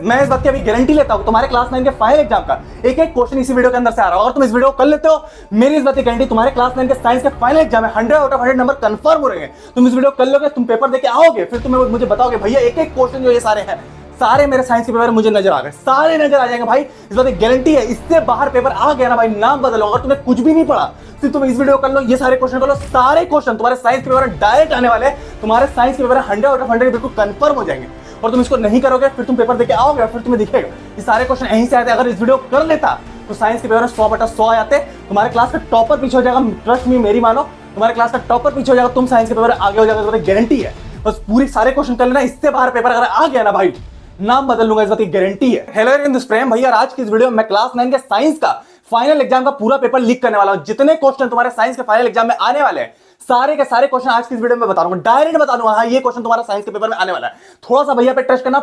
मैं इस बात की अभी गारंटी लेता हूं तुम्हारे क्लास 9 के फाइनल एग्जाम का एक एक क्वेश्चन इसी वीडियो के अंदर से आ रहा है। अगर तुम इस वीडियो को कर लेते हो, मेरी इस बात की गारंटी तुम्हारे क्लास 9 के साइंस के फाइनल एग्जाम में 100 आउट ऑफ 100 नंबर कंफर्म हो रहे हैं। तुम इस वीडियो को कर लोगे, तुम पेपर देके आओगे, फिर तुम मुझे बताओगे भैया एक एक क्वेश्चन जो ये सारे हैं, सारे मेरे साइंस के पेपर मुझे नजर आ गए, सारे नजर आ जाएंगे भाई। इस बात की गारंटी है। इससे बाहर पेपर आ गया ना भाई, नाम बदलो। अगर तुम्हें कुछ भी नहीं पड़ा, सिर्फ तुम इस वीडियो कर लो, ये सारे क्वेश्चन कर लो, सारे क्वेश्चन तुम्हारे साइंस के पेपर डायरेक्ट आने वाले। तुम्हारे साइंस के पेपर 100 आउट ऑफ 100 बिल्कुल कंफर्म हो जाएंगे। और तुम इसको नहीं करोगे, फिर तुम पेपर देके आओगे, फिर तुम्हें दिखेगा ये सारे क्वेश्चन यहीं से आते। अगर इस वीडियो कर लेता तो साइंस के पेपर 100/100 आते। तुम्हारे क्लास का टॉपर पीछे हो जाएगा, ट्रस्ट मी, मेरी मानो, तुम्हारे क्लास का टॉपर पीछे हो जाएगा, तुम साइंस के पेपर आगे हो जाएगा, गारंटी है। बस पूरी सारे क्वेश्चन कर लेना, इससे बाहर पेपर अगर आ गया ना भाई, नाम बदल लूंगा, इस बात की गारंटी है। हेलो इन प्रेम भैया, आज की इस वीडियो में मैं क्लास 9 के साइंस का फाइनल एग्जाम का पूरा पेपर लीक करने वाला हूं। जितने क्वेश्चन तुम्हारे साइंस के फाइनल एग्जाम में आने वाले हैं, सारे के सारे क्वेश्चन आज की इस वीडियो में बता दूंगा, डायरेक्ट बता दूंगा, हाँ ये क्वेश्चन तुम्हारा साइंस के पेपर में आने वाला है। थोड़ा सा भैया पे ट्रस्ट करना,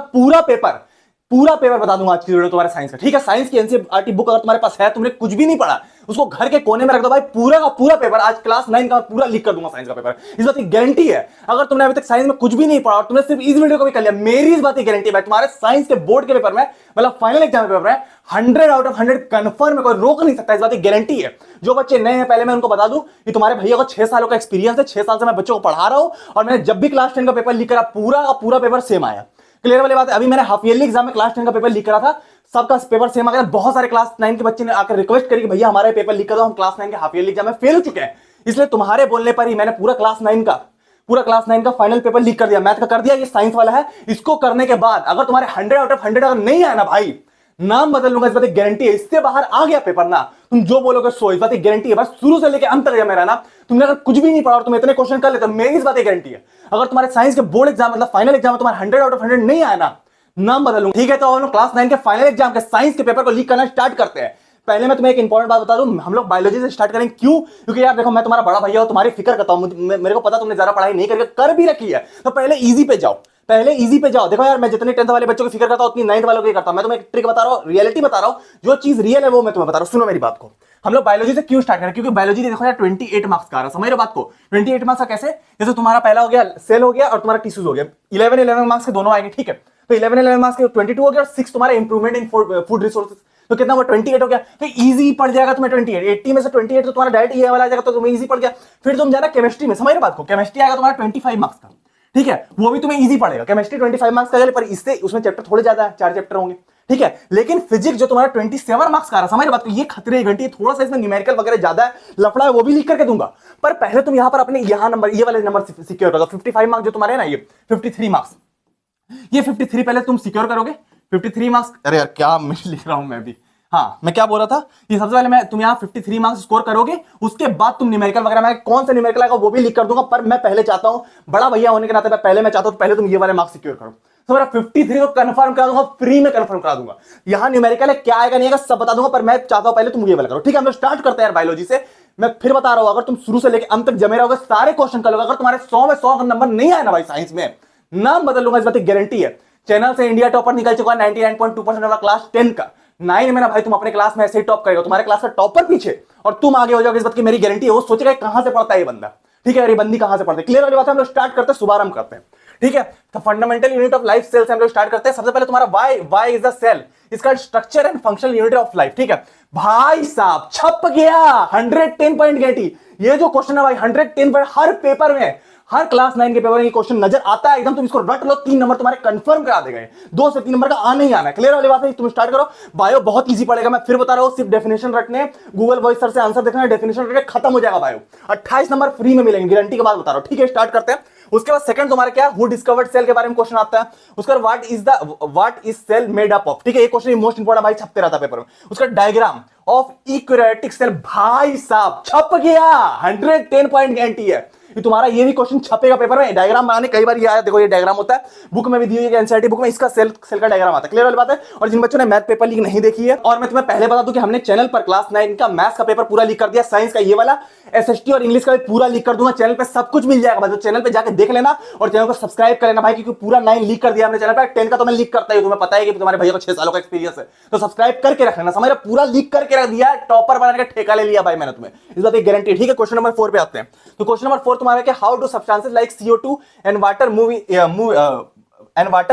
पूरा पेपर बता दूंगा आज की वीडियो तुम्हारे साइंस का, ठीक है। साइंस की एनसीईआरटी बुक अगर तुम्हारे पास है, तुमने कुछ भी नहीं पढ़ा, उसको घर के कोने में रख दो भाई, पूरा का पूरा पेपर आज क्लास 9 का पूरा लीक कर दूंगा साइंस का पेपर, इस बात की गारंटी है। अगर तुमने अभी तक साइंस में कुछ भी नहीं पढ़ा और तुमने सिर्फ इस वीडियो को भी कर लिया, मेरी इस बात की गारंटी है तुम्हारे साइंस के बोर्ड के पेपर में, मतलब फाइनल एग्जाम पेपर में 100 आउट ऑफ 100 कंफर्म है, कोई रोक नहीं सकता, इस बात की गारंटी है। जो बच्चे नए हैं, पहले मैं उनको बता दूं कि तुम्हारे भैया को 6 सालों का एक्सपीरियंस है, 6 साल से मैं बच्चों को पढ़ा रहा हूं, और मैंने जब भी क्लास 10 का पेपर लीक करा, पूरा का पूरा पेपर सेम आया। क्लियर वाली बात है। अभी मैंने हाफ ईयरली एग्जाम में क्लास 10 का पेपर लीक करा था, सबका पेपर सेम आ गया। बहुत सारे क्लास 9 के बच्चे ने आकर रिक्वेस्ट करी कि भैया हमारा पेपर लीक कर दो, हम क्लास 9 के हाफ ईयरली एग्जाम में फेल हो चुके हैं। इसलिए तुम्हारे बोलने पर ही मैंने पूरा क्लास 9 का फाइनल पेपर लीक कर दिया। मैथ का कर दिया, ये साइंस वाला है। इसको करने के बाद अगर तुम्हारे 100 आउट ऑफ 100 अगर नहीं आया ना भाई, नाम बदल लूंगा, इस बात की गारंटी है। इससे बाहर आ गया पेपर ना, तुम जो बोलोगे सो, इस बात की गारंटी है। बस शुरू से लेकर अंत तक मेरा ना, तुमने अगर कुछ भी नहीं पढ़ा और तुम इतने क्वेश्चन कर लेते, मेरी इस बात की गारंटी है। अगर तुम्हारे साइंस के बोर्ड एग्जाम मतलब फाइनल एग्जाम में तुम्हारे 100 आउट ऑफ 100 नहीं आया ना, नाम बदल लूंगा, ठीक है। तो हम लोग क्लास 9 के फाइनल एग्जाम के साइंस के पेपर को लीक करना स्टार्ट करते हैं। पहले मैं तुम्हें एक इंपॉर्टेंट बात बता दूं, हम लोग बायोलॉजी से स्टार्ट करेंगे। क्यों? क्योंकि यार देखो, मैं तुम्हारा बड़ा भैया हूं, तुम्हारी फिक्र करता हूं, मेरे को पता तुमने ज्यादा पढ़ाई नहीं करके कर भी रखी है, तो पहले इजी पे जाओ, देखो यार, मैं जितने 10th वाले बच्चों की फिक्र करता हूं, उतनी 9th वालों की करता हूं। मैं तुम्हें एक ट्रिक बता रहा हूं, रियलिटी बता रहा हूं, जो चीज रियल है वो मैं तुम्हें बता रहा हूं। सुनो मेरी बात को। हम लोग बायोलॉजी से क्यों स्टार्ट करें? क्योंकि बायोलॉजी देखो यार 28 मार्क्स का आ रहा है, समझ रहे बात को। 28 मार्क्स का कैसे? जैसे तुम्हारा पहला हो गया सेल हो गया और तुम्हारा टिश्यूज हो गया, 11 मार्क्स के दोनों आएंगे, ठीक है। तो 11 मार्क्स के 22 हो गया, और 6 तुम्हारा इंप्रूवमेंट इन फूड रिसोर्सेज, तो कितना हुआ? 28 हो गया। तो इजी पड़ जाएगा तुम्हें 28, 80 में से 28 तो तुम्हारा डायरेक्ट ये वाला आ जाएगा, तो तुम्हें इजी पड़ गया। फिर तुम जाना केमिस्ट्री में, समझ रहे बात को। केमिस्ट्री आएगा तुम्हारा 25 मार्क्स का, ठीक है, वो भी तुम्हें इजी पड़ेगा। केमिस्ट्री 25 मार्क्स का, पर इससे उसमें चैप्टर थोड़े ज्यादा है, 4 चैप्टर होंगे, ठीक है। लेकिन फिजिक्स जो तुम्हारा 27 मार्क्स का आ रहा है, समझ बात को, ये खतरे की घंटी, थोड़ा सा इसमें न्यूमेरिकल वगैरह ज्यादा है, लफड़ा है, वो भी लिख करके दूंगा। पर पहले तुम यहां पर अपने यहां नंबर, ये वाले नंबर सिक्योर करो। 55 मार्क्स जो तुम्हारे है ना, ये 53 मार्क्स, ये 53 पहले तुम सिक्योर करोगे। 53 मार्क्स, अरे यार क्या मैं लिख रहा हूं मैं भी, हाँ मैं क्या बोल रहा था, ये सबसे पहले तुम यहाँ 53 मार्क्स स्कोर करोगे, उसके बाद तुम न्यूमेरिकल वगैरह, मैं कौन सा न्यूमेरिकल आएगा वो भी लिख कर दूंगा। पर मैं पहले चाहता हूं, बड़ा भैया होने के नाते मैं चाहता हूं पहले तुम ये वाले मार्क्स सिक्योर करो। तो मेरा 53 को कंफर्म करा दूंगा, फ्री में कंफर्म करा दूंगा। यहाँ न्यूमेरिकल है, क्या आएगा नहीं आएगा सब बता दूंगा, पर मैं चाहता हूं पहले तुम ये वाला करो, ठीक है। हम लोग स्टार्ट करते हैं यार बायोलॉजी से। मैं फिर बता रहा हूं, अगर तुम शुरू से लेकर अंत तक जमे रहोगे, सारे क्वेश्चन कर लोगे, अगर तुम्हारे 100 में 100 नंबर नहीं आया ना भाई साइंस में, नाम बदल लूंगा, इस बात की गारंटी है। चैनल से इंडिया टॉपर निकल चुका है 99.2% वाला क्लास 10 का। 9 में ना भाई तुम अपने क्लास में ऐसे ही टॉप करेगा, तुम्हारे क्लास का टॉपर पीछे, और तुम आगे हो जाओगे, इस बात की मेरी गारंटी है। वो सोचेगा कहां से पढ़ता है ये बंदा, ठीक है, ये बंदी कहां से पढ़ते हैं। क्लियर वाली बात है। हम लोग स्टार्ट करते हैं, शुभारंभ करते हैं, ठीक है। तो fundamental unit of life cell से हम लोग स्टार्ट करते हैं। सबसे पहले तुम्हारा व्हाई इज द सेल, इसका structure and functional unit of life, ठीक है। भाई साहब छप गया, 110 पॉइंट गेटी। ये जो क्वेश्चन है भाई 110 पॉइंट, हर पेपर में, हर क्लास 9 के पेपर में ये क्वेश्चन नजर आता है एकदम। तुम इसको रट लो, 3 नंबर तुम्हारे कंफर्म करा देगा, 2 से 3 नंबर का आने ही आना है। क्लियर वाली बात है। तुम स्टार्ट करो। बायो बहुत इजी पड़ेगा, मैं फिर बता रहा हूं, सिर्फ डेफिनेशन रटने, गूगल वॉइस सर से आंसर देखना है, डेफिनेशन रटने खत्म हो जाएगा बायो। 28 नंबर फ्री में मिलेंगे, गारंटी के बाद बता रहा हूं, ठीक है। स्टार्ट करते हैं। उसके बाद सेकंड तुम्हारा क्या, हु डिस्कवर्ड सेल के बारे में क्वेश्चन आता है। उसका what is cell made up of, ठीक है। ये क्वेश्चन मोस्ट इंपोर्टेंट भाई, छपते रहता है पेपर में। उसका डायग्राम ऑफ यूकैरियोटिक सेल, भाई साहब छप गया, 110 पॉइंट गारंटी है। तुम्हारा ये भी क्वेश्चन छपेगा पेपर में। डायग्राम बनाने कई बार ये आया, देखो ये डायग्राम होता है, बुक में भी दी हुई है, एनसीईआरटी बुक में इसका सेल का डायग्राम आता है। क्लियर वाली बात है। और जिन बच्चों ने मैथ पेपर लीक नहीं देखी है, और मैं तुम्हें पहले बता दूं कि हमने चैनल पर क्लास 9 का मैथ्स का पेपर पूरा लीक कर दिया, साइंस का ये वाला, एसएसटी और इंग्लिश का भी पूरा लीक कर दूंगा। चैनल पे सब कुछ मिल जाएगा, तो चैनल पे जाकर देख लेना और चैनल को सब्सक्राइब कर लेना भाई, क्योंकि पूरा 9 लीक कर दिया हमने चैनल पर। 10 का तो मैं लीक करता ही, तुम्हें पता है कि तुम्हारे भैया को 6 सालों का एक्सपीरियंस है, तो सब्सक्राइब करके रख लेना, समझ रहे, पूरा लीक करके रख दिया, टॉपर बनाने का ठेका ले लिया भाई मैंने तुम्हें, इस बात की गारंटी, ठीक है। क्वेश्चन नंबर 4 पे आते हैं। तो क्वेश्चन नंबर 4 तुम्हारा क्या, how do substances like CO2 and water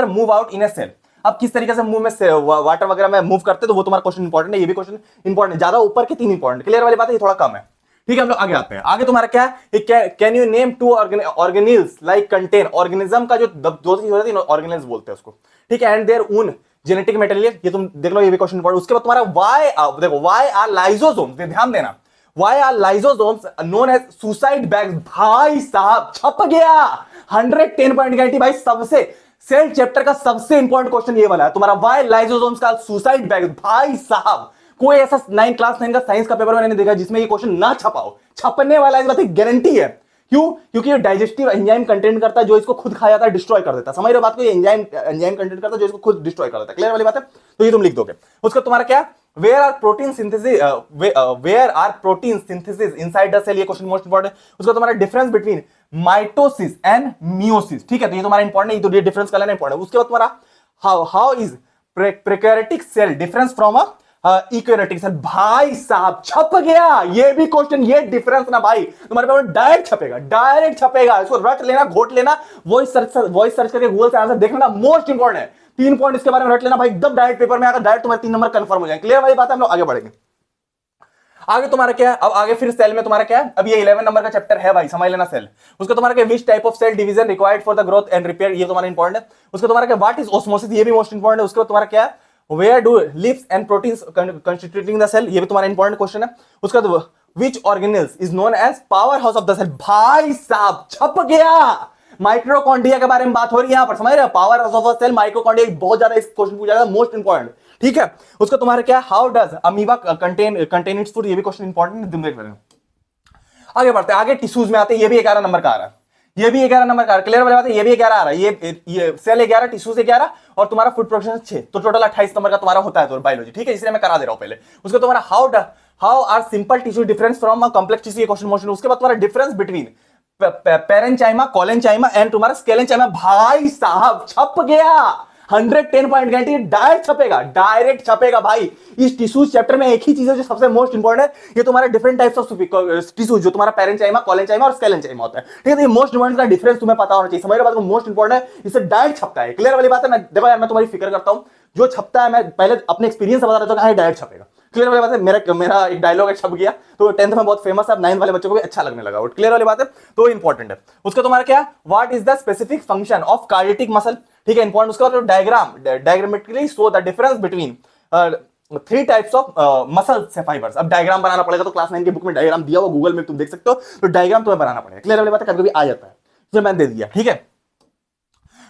move out in a cell। अब किस तरीके से मुंह में वाटर वगैरह में मूव करते तो वो तुम्हारा क्वेश्चन इंपॉर्टेंट है, ये भी क्वेश्चन इंपॉर्टेंट है, ज्यादा ऊपर के 3 इंपॉर्टेंट। क्लियर वाली बात है, ये थोड़ा कम है। ठीक है, हम लोग आगे आते हैं। आगे तुम्हारा क्या है, can you name 2 organelles like contain, organism का जो दो चीज होती है ऑर्गेनिल्स बोलते हैं उसको, ठीक है, and their own genetic material, ये तुम देख लो, ये भी क्वेश्चन इंपॉर्टेंट। उसके बाद तुम्हारा व्हाई, देखो व्हाई आर लाइसोसोम्स, ध्यान देना, why are lysosomes known as suicide bags. भाई साहब छप गया, 110 पॉइंट गारंटी भाई, सबसे सेल चैप्टर का सबसे इंपॉर्टेंट क्वेश्चन ये वाला है तुम्हारा, व्हाई लाइसोसोम्स का सुसाइड बैग्स। भाई साहब कोई ऐसा क्लास 9 का साइंस का पेपर मैंने नहीं देखा जिसमें ये क्वेश्चन ना छपा हो, छपने वाला इस बात की गारंटी है। क्यों? क्योंकि ये डाइजेस्टिव एंजाइम कंटेंट करता है जो इसको खुद खा जाता है, डिस्ट्रॉय कर देता है। समझ रहे हो बात को, ये एंजाइम कंटेंट करता है जो इसको खुद डिस्ट्रॉय कर देता है। क्लियर वाली बात है, तो ये तुम लिख दोगे। उसका तुम्हारा क्या, where are protein synthesis inside the cell, ये क्वेश्चन मोस्ट इंपॉर्टेंट है। उसका तुम्हारा difference between mitosis and meiosis, ठीक है, तो ये तुम्हारा इंपॉर्टेंट है, ये तो ये डिफरेंस का लेना इंपॉर्टेंट है। उसके बाद तुम्हारा how is prokaryotic cell difference from a eukaryotic cell. भाई साहब छप गया, ये भी क्वेश्चन, ये डिफरेंस ना भाई तुम्हारे पेपर में डायरेक्ट छपेगा, डायरेक्ट छपेगा। इसको रट लेना, घोट लेना, वॉइस सर्च करके गूगल से आंसर देखना, मोस्ट इंपॉर्टेंट है। 3 पॉइंट इसके बारे में रट लेना भाई, एकदम डायरेक्ट पेपर में आकर डायरेक्ट तुम्हारे 3 नंबर कंफर्म हो जाएंगे। क्लियर वाली बात है, हम लोग आगे बढ़ेंगे। आगे तुम्हारा क्या है, अब आगे फिर सेल में तुम्हारा क्या है, अब ये 11 नंबर का चैप्टर है भाई, समझ लेना सेल। उसका तुम्हारा क्या, which type of cell division required for the growth and repair, ये तुम्हारा इंपॉर्टेंट है। उसका तुम्हारा क्या, व्हाट इज ऑस्मोसिस, ये भी मोस्ट इंपॉर्टेंट है। उसके बाद तुम्हारा क्या है, where do lives and proteins constituting the cell, ये भी तुम्हारा इंपॉर्टेंट क्वेश्चन है। उसका which organelles is known as power house of the cell. भाई साहब छप गया, माइक्रोकॉन्ड्रिया के बारे में बात हो रही है यहां पर, समझ रहे हो, power house of the cell mitochondria, बहुत ज्यादा इस क्वेश्चन पूछा जाता है, मोस्ट इंपॉर्टेंट। ठीक है, उसका तुम्हारा क्या, how does amoeba contain its food, ये भी क्वेश्चन इंपॉर्टेंट है, तुम देख रहे हो। आगे बढ़ते हैं, आगे टिश्यूज में आते हैं, ये भी 11 नंबर का आ रहा है, ये भी 11 नंबर का। क्लियर वाली बात है, ये भी 11 आ रहा है, ये सेल 11, टिश्यूज 11 और तुम्हारा फूड प्रोडक्शन 6, तो टोटल 28 नंबर का तुम्हारा होता है तो बायोलॉजी। ठीक है, इसलिए मैं करा दे रहा हूं पहले। उसका तुम्हारा how are simple tissue difference from a complex tissue, ये क्वेश्चन मोशन। उसके बाद तुम्हारा difference between parenchyma, collenchyma and तुम्हारा स्केलेंचाइमा। भाई साहब छप गया, 110 पॉइंट गारंटी, डायरेक्ट छपेगा, डायरेक्ट छपेगा भाई। इस टिश्यूज चैप्टर में एक ही चीज है जो सबसे मोस्ट इंपॉर्टेंट है, ये तुम्हारा डिफरेंट टाइप्स ऑफ टिश्यू, जो तुम्हारा पेरेंचाइमा, कोलेंचाइमा और स्केलेंचाइमा होता है। ठीक है, तो ये मोस्ट इंपॉर्टेंट का डिफरेंस तुम्हें पता होना चाहिए, समझ रहे हो बात को, मोस्ट इंपॉर्टेंट है, इससे डायरेक्ट छपता है। क्लियर वाली बात है, मैं देखो यार, मैं तुम्हारी फिक्र करता हूं, जो छपता है मैं पहले अपने एक्सपीरियंस से बता रहा था, डायरेक्ट छपेगा। क्लियर वाली बात है, मेरा एक डायलॉग है, छप गया, तो 10th में बहुत फेमस है, 9th वाले बच्चों को भी अच्छा लगने लगा। क्लियर वाली बात है, तो इंपॉर्टेंट है। उसका तुम्हारा क्या, what is the specific function of cardiac muscle, ठीक है, इंपॉर्टेंट। उसका diagrammatically show the difference between 3 types of muscle से फाइबर्स। अब डायग्राम बनाना पड़ेगा, तो क्लास 9 की बुक में डायग्राम दिया हुआ, गूगल में तुम देख सकते हो, तो डायग्राम तुम्हें बनाना पड़ेगा। क्लियर वाली बात है, कभी आ जाता है, तो मैंने दे दिया। ठीक है,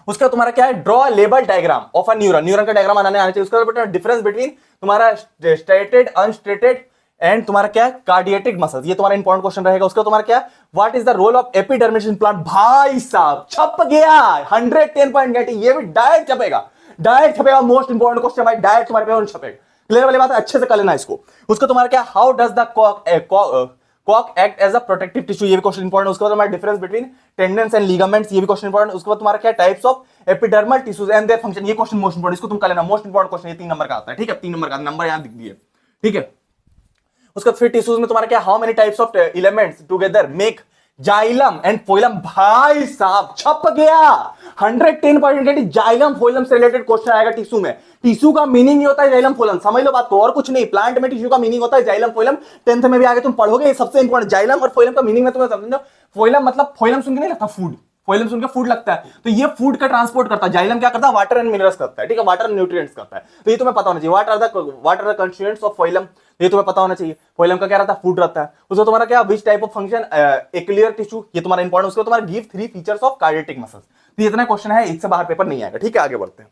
उसका तुम्हारा क्या है, draw label diagram of a neuron, neuron का डायग्राम बनाने आना चाहिए। उसका डिफरेंस बिटवीन तुम्हारा स्ट्रेटेड, अनस्ट्रेटेड एंड तुम्हारा क्या है, कार्डियटिक मसल्स, ये तुम्हारा इंपॉर्टेंट क्वेश्चन रहेगा। उसका तुम्हारा क्या, what is the role of epidermis implant. भाई साहब छप गया, 110 पॉइंट गारंटी, ये भी डायरेक्ट छपेगा, डायरेक्ट छपेगा, मोस्ट इंपॉर्टेंट क्वेश्चन भाई, डायरेक्ट तुम्हारे पेपर में छपेगा। क्लियर वाली बात है, अच्छे से कर लेना इसको। उसका तुम्हारा क्या, हाउ डज द कॉक act as a protective tissue, ये भी क्वेश्चन इंपॉर्टेंट। उसके बाद तुम्हारा difference between tendons and ligaments, ये भी क्वेश्चन इंपॉर्टेंट। उसके बाद तुम्हारा क्या, types of epidermal tissues and their function, ये क्वेश्चन मोस्ट इंपॉर्टेंट, इसको तुम कर लेना, मोस्ट इंपॉर्टेंट क्वेश्चन, ये 3 नंबर का आता है। ठीक है, 3 नंबर का नंबर यहां दिख दिए। ठीक है, उसका फिर टिश्यूज में तुम्हारा क्या, how many types of elements together make xylem and phloem. भाई साहब छप गया, 110 पॉइंट, जाइलम फोइलम से रिलेटेड क्वेश्चन आएगा टिश्यू में। टिश्यू का मीनिंग ही होता है जाइलम फोइलम, समझ लो बात को, और कुछ नहीं। प्लांट में टिश्यू का मीनिंग होता है जाइलम फोइलम, 10th में भी आगे तुम पढ़ोगे, ये सबसे इंपॉर्टेंट। जाइलम और फोइलम का मीनिंग में तुम्हें समझो, फोइलम मतलब फोइलम सुन के नहीं लगता फूड, फोइलम सुन के फूड लगता है, तो ये फूड का ट्रांसपोर्ट करता है। जाइलम क्या करता है, वाटर एंड मिनरल्स करता है। ठीक है, वाटर एंड न्यूट्रिएंट्स करता है, तो ये तुम्हें पता होना चाहिए। What are the constituents of phloem, ये तुम्हें पता होना चाहिए। फोइलम का क्या रहता है, फूड रहता है। उसको तुम्हारा क्या, which type of function A clear tissue, ये तुम्हारा इंपॉर्टेंट। उसको तुम्हारा गिव 3 फीचर्स ऑफ कार्डियटिक मसल्स, तो ये इतना क्वेश्चन है, इससे बाहर पेपर नहीं आएगा। ठीक है, आगे बढ़ते हैं।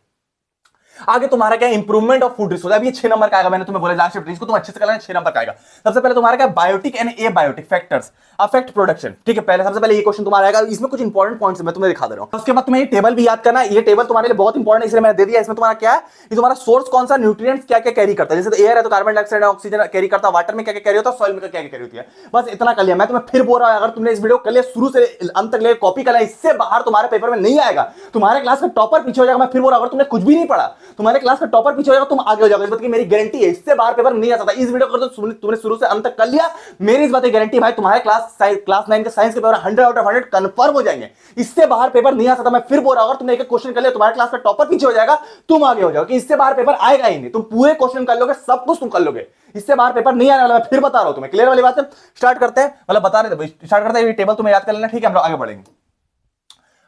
आगे तुम्हारा क्या, इंप्रूवमेंट ऑफ फूड रिसोर्स, अब ये 6 नंबर का आएगा, मैंने तुम्हें बोला लास्ट चैप्टर, इसको तुम अच्छे से कर लेना, 6 नंबर का आएगा। सबसे पहले तुम्हारा क्या, biotic and abiotic factors affect production. ठीक है, पहले सबसे पहले ये क्वेश्चन तुम्हारा आएगा, इसमें कुछ इंपॉर्टेंट पॉइंट्स मैं तुम्हें दिखा दे रहा हूं। उसके बाद तुम्हें ये टेबल भी याद करना है, ये टेबल तुम्हारे लिए बहुत इंपॉर्टेंट है, इसलिए मैंने दे दिया। इसमें तुम्हारा क्या है, ये तुम्हारा सोर्स कौन सा, न्यूट्रिएंट्स क्या क्या कैरी करता है, जैसे एयर है तो कार्बन डाइऑक्साइड, ऑक्सीजन कैरी करता है, वाटर में क्या क्या कैरी होता है, सॉइल में क्या क्या कैरी होती है। बस इतना कर लिया। मैं तुम्हें फिर बोल रहा हूं, अगर तुमने इस वीडियो कर लिया शुरू से अंत तक ले कॉपी कर लिया, इससे बाहर तुम्हारे पेपर में नहीं आएगा, तुम्हारे क्लास में टॉपर पीछे हो जाएगा। मैं फिर बोल रहा हूं, अगर तुमने कुछ भी नहीं पढ़ा तुम्हारे क्लास का टॉपर पीछे हो जाएगा, तुम आगे हो जाओगे, इस बात की मेरी गारंटी है। इससे बाहर पेपर नहीं आ सकता। इस वीडियो को तुमने शुरू से अंत तक कर लिया, मेरी इस बात की गारंटी भाई तुम्हारे क्लास 9 के साइंस के पेपर 100 आउट ऑफ 100 कंफर्म हो जाएंगे। इससे बाहर पेपर नहीं आ सकता। मैं फिर बोल रहा हूं, अगर तुमने एक क्वेश्चन कर लिया, तुम्हारे क्लास का टॉपर पीछे हो जाएगा, तुम आगे हो जाओगे। इससे बाहर पेपर आएगा ही नहीं। तुम पूरे क्वेश्चन कर लोगे, सब कुछ तुम कर लोगे, इससे बाहर पेपर नहीं आने वाला। मैं फिर बता रहा हूं तुम्हें, क्लियर वाली बात है। स्टार्ट करते हैं, मतलब बता रहे थे, स्टार्ट करते हैं। ये टेबल तुम्हें याद कर लेना, ठीक है। हम लोग आगे बढ़ेंगे।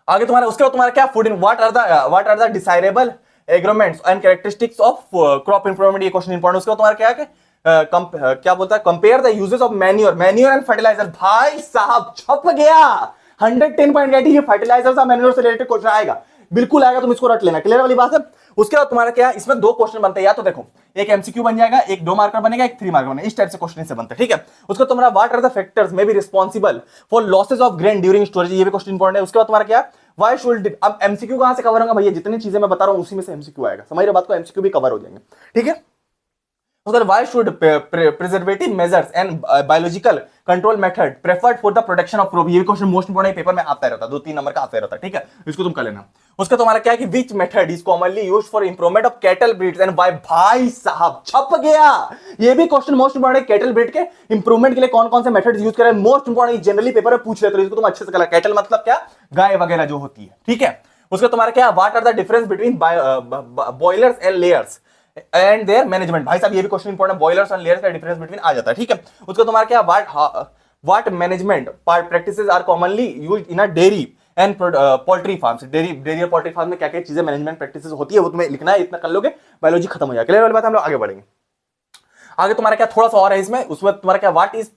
आगे तुम्हारा उसके बाद तुम्हारा क्या, food in what are the desirable agreements and characteristics of crop improvement, ये क्वेश्चन इंपॉर्टेंट। उसके बाद तुम्हारा क्या है, क्या बोलता है, compare the uses of manure and fertiliser. भाई साहब छप गया, 110 पॉइंट गेट। ये फर्टिलाइजर्स और मैन्योर से रिलेटेड क्वेश्चन आएगा, बिल्कुल आएगा, तुम इसको रट लेना, क्लियर वाली बात है। उसके बाद तुम्हारा क्या, इसमें 2 क्वेश्चन बनते हैं, या तो देखो एक एमसीक्यू बन जाएगा, एक 2 मार्कर बनेगा, एक 3 मार्कर बनेगा, इस टाइप से क्वेश्चन से बनते हैं, ठीक है। उसका तुम्हारा what are the factors may be responsible for losses of grain during storage, ये भी क्वेश्चन इंपॉर्टेंट है। उसके बाद तुम्हारा क्या, व्हाई शुड, अब एमसीक्यू कहां से कवर होगा भैया, जितनी चीजें मैं बता रहा हूं उसी में से एमसीक्यू आएगा, समझ रहे बात को, एमसीक्यू भी कवर हो जाएंगे, ठीक है। उधर why should preservative measures and biological control method preferred for the protection of crop, ये क्वेश्चन मोस्ट इंपोर्टेंट पेपर में आता रहता है, 2-3 नंबर का आता रहता है, ठीक है। इसको तुम कर लेना। उसका तुम्हारा क्या है कि which method is commonly used for improvement of cattle breeds and by, भाई साहब छप गया, ये भी क्वेश्चन मोस्ट इंपोर्टेंट है। कैटल ब्रीड के इंप्रूवमेंट के लिए कौन कौन से मेथड यूज करें, मोस्ट इंपोर्टेंट, जनरली पेपर में पूछ लेते हो, इसको तुम अच्छे से कर। कैटल मतलब क्या, गाय वगैरह जो होती है, ठीक है। उसका तुम्हारा क्या, what are the difference between broilers and layers and their management, भाई साहब ये भी question important, broilers and layers का डिफरेंस बिटवीन आ जाता है, ठीक है। उसका तुम्हारा क्या, what management practices are commonly used in a dairy and poultry farms, dairy और पोल्ट्री फार्म में क्या क्या चीजें मैनेजमेंट प्रैक्टिसेस होती है, वो तुम्हें लिखना है, इतना कर लोगे बायोलॉजी खत्म हो जाएगा, क्लियर वाली बात। हम लोग आगे बढ़ेंगे। आगे तुम्हारा क्या, थोड़ा सा और है इसमें, उसमें तुम्हारा क्या, what is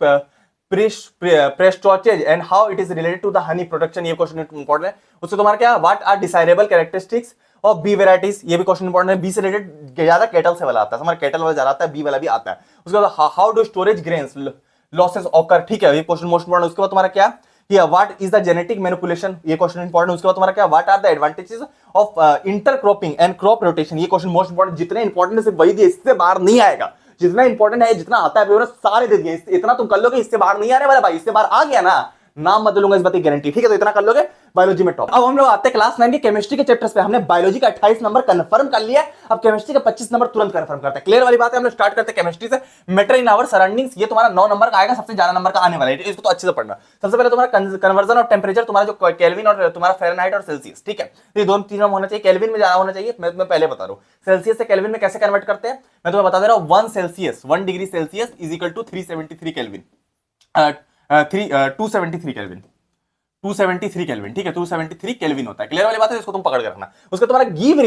pasturage and how it is related to the honey production, ये क्वेश्चन इंपॉर्टेंट है। उससे तुम्हारा क्या, what are desirable characteristics of bee varieties, ये भी क्वेश्चन इंपॉर्टेंट है। बी से रिलेटेड ज्यादा कैटल से वाला आता है, हमारा कैटल वाला ज्यादा आता है, बी वाला भी आता है। उसके बाद how do storage grains losses occur, ठीक है, ये क्वेश्चन मोस्ट इंपॉर्टेंट। उसके बाद तुम्हारा क्या, what is the genetic manipulation, ये क्वेश्चन इंपॉर्टेंट। उसके बाद तुम्हारा क्या, what are the advantages of intercropping and crop rotation, ये क्वेश्चन मोस्ट इंपॉर्टेंट। जितने इंपॉर्टेंट सिर्फ वही दिए, इससे बाहर नहीं आएगा। जितना इंपॉर्टेंट है, जितना आता है सारे दे दिए, इतना तुम कर लोगे, इससे बाहर नहीं आने वाला भाई। इससे बाहर आ गया ना, नाम बदलूंगा, इस बात की गारंटी, ठीक है। तो इतना कर लोगे, बायोलॉजी में टॉप। अब हम लोग आते हैं क्लास 9 के केमिस्ट्री के चैप्टर्स पे। हमने बायोलॉजी का 28 नंबर कंफर्म कर लिया, अब केमिस्ट्री का 25 नंबर तुरंत कंफर्म करते हैं, क्लियर वाली बात है। हम लोग स्टार्ट करते हैं केमिस्ट्री से। मैटर इन आवर सराउंडिंग्स, ये तुम्हारा 9 नंबर का आएगा, सबसे ज्यादा नंबर का आने वाला है, इसको तो अच्छे से पढ़ना। सबसे पहले तुम्हारा कन्वर्जन ऑफ टेम्परेचर, तुम्हारा जो केल्विन और तुम्हारा फ़ारेनहाइट और सेल्सियस, ठीक है। ये दोनों तीनों होना चाहिए, केल्विन में ज्यादा होना चाहिए, मैं पहले बता रहा हूं। सेल्सियस से केल्विन में कैसे कन्वर्ट करते हैं, मैं तुम्हें बता दे रहा हूं। 1 degree Celsius is equal to 373 kelvin, 273 kelvin, 273 kelvin, ठीक है, 273 केल्विन होता है, क्लियर वाली बात है, इसको तुम पकड़ के रखना। उसका तुम्हारा गिव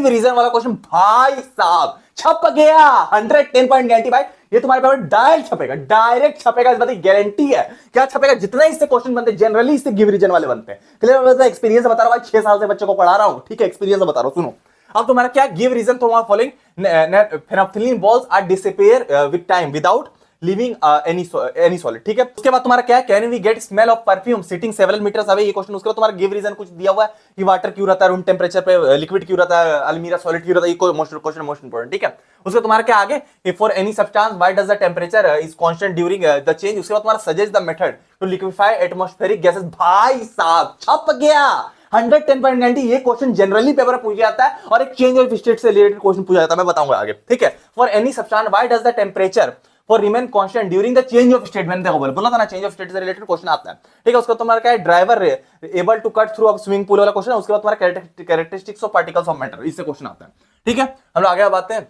रीजन वाला क्वेश्चन, भाई साहब छप गया, 110 पॉइंट गारंटी भाई, ये तुम्हारे पेपर डायरेक्ट छपेगा, डायरेक्ट छपेगा, इस बात की गारंटी है। क्या छपेगा, जितने इससे क्वेश्चन बनते हैं जनरली इससे गिव रीजन वाले बनते हैं, क्लियर वाली बात है। एक्सपीरियंस बता रहा हूं भाई, 6 साल से बच्चों को पढ़ा रहा हूं, ठीक है, एक्सपीरियंस बता रहा हूं, सुनो। अब तुम्हारा क्या, गिव रीजन, तुम्हारा following phenolphthalein balls are disappear with time without leaving any solid, ठीक है। उसके बाद तुम्हारा क्या है, can we get smell of perfume sitting several metres away, ये क्वेश्चन। उसके बाद तुम्हारा गिव रीजन कुछ दिया हुआ है कि वाटर क्यों रहता है रूम टेम्परेचर पे, लिक्विड क्यों रहता है, अलमीरा सॉलिड क्यों रहता है, ये क्वेश्चन मोस्ट इंपोर्टेंट, ठीक है। उसके बाद तुम्हारा क्या आगे, for any substance why does the temperature is constant during the change. उसके बाद तुम्हारा suggest the method to liquefy atmospheric gases, भाई साहब छप गया, 110 पॉइंट गारंटी। ये क्वेश्चन जनरली पेपर में पूछा जाता है और एक चेंज ऑफ स्टेट से रिलेटेड क्वेश्चन पूछा जाता है, मैं बताऊंगा आगे, ठीक है। For any substance why does the temperature for remain constant during the change of state, मैंने देखो बोला था ना, चेंज ऑफ स्टेट से रिलेटेड क्वेश्चन आता है, ठीक है। उसका तुम्हारा क्या है, driver able to cut through a swimming pool वाला क्वेश्चन। उसके बाद तुम्हारा characteristics of particles of matter, इससे क्वेश्चन आता है, ठीक है। हम लोग आगे बात है।